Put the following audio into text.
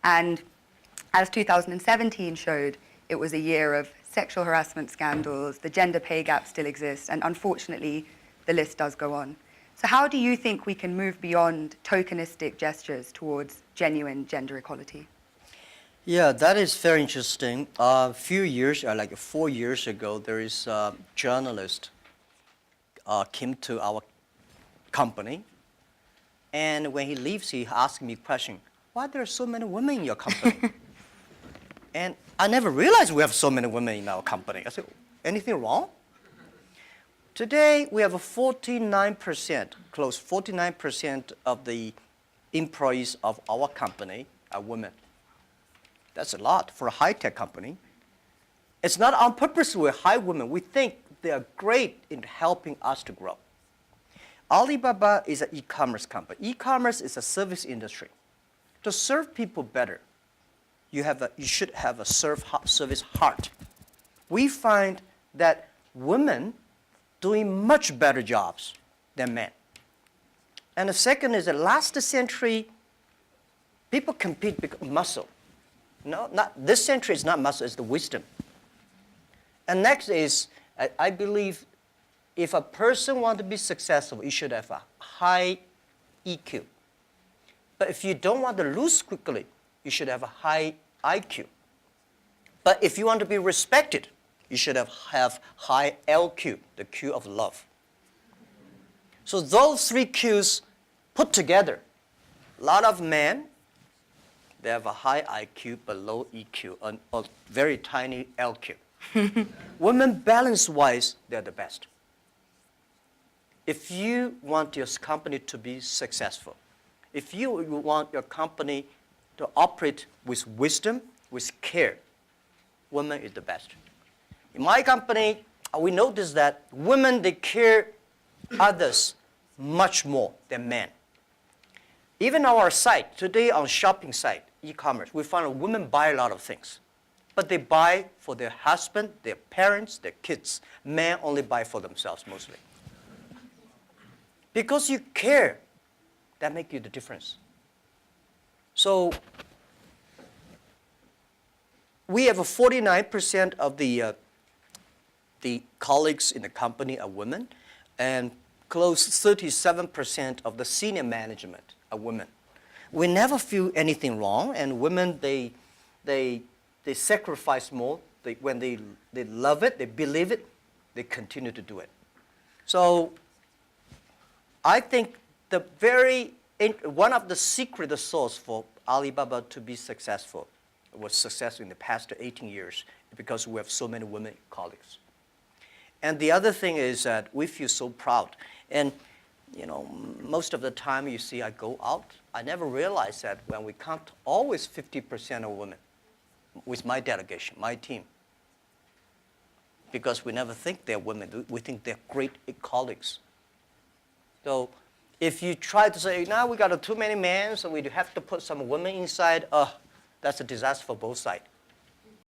And as 2017 showed, it was a year of sexual harassment scandals, the gender pay gap still exists, and unfortunately, the list does go on. So how do you think we can move beyond tokenistic gestures towards genuine gender equality? Yeah, that is very interesting. A few years, like 4 years ago, there is a journalist came to our company, and when he leaves, he asked me a question, why there are so many women in your company? And I never realized we have so many women in our company. I said, anything wrong? Today, we have a 49%, close 49% of the employees of our company are women. That's a lot for a high-tech company. It's not on purpose we hire women. We think they are great in helping us to grow. Alibaba is an e-commerce company. E-commerce is a service industry. To serve people better, you should have a service heart. We find that women doing much better jobs than men. And the second is that last century, people compete because of muscle. No, not this century is not muscle, it's the wisdom. And next is, I believe, if a person wants to be successful, you should have a high EQ. But if you don't want to lose quickly, you should have a high IQ. But if you want to be respected, you should have high LQ, the Q of love. So those three Qs put together, a lot of men, they have a high IQ but low EQ, and a very tiny LQ. Women, balance-wise, they're the best. If you want your company to be successful, if you want your company to operate with wisdom, with care, women is the best. In my company, we notice that women, they care others much more than men. Even on our site, today on shopping site, e-commerce, we find women buy a lot of things. But they buy for their husband, their parents, their kids. Men only buy for themselves mostly. Because you care, that makes you the difference. So we have 49% of the colleagues in the company are women, and close 37% of the senior management are women. We never feel anything wrong, and women, they sacrifice more. When they love it, they believe it, they continue to do it. So I think one of the secret sauce for Alibaba to be successful was successful in the past 18 years because we have so many women colleagues. And the other thing is that we feel so proud. And most of the time you see I go out, I never realize that when we count always 50% of women with my delegation, my team. Because we never think they're women, we think they're great colleagues. So if you try to say, now we got too many men, so we have to put some women inside, that's a disaster for both sides.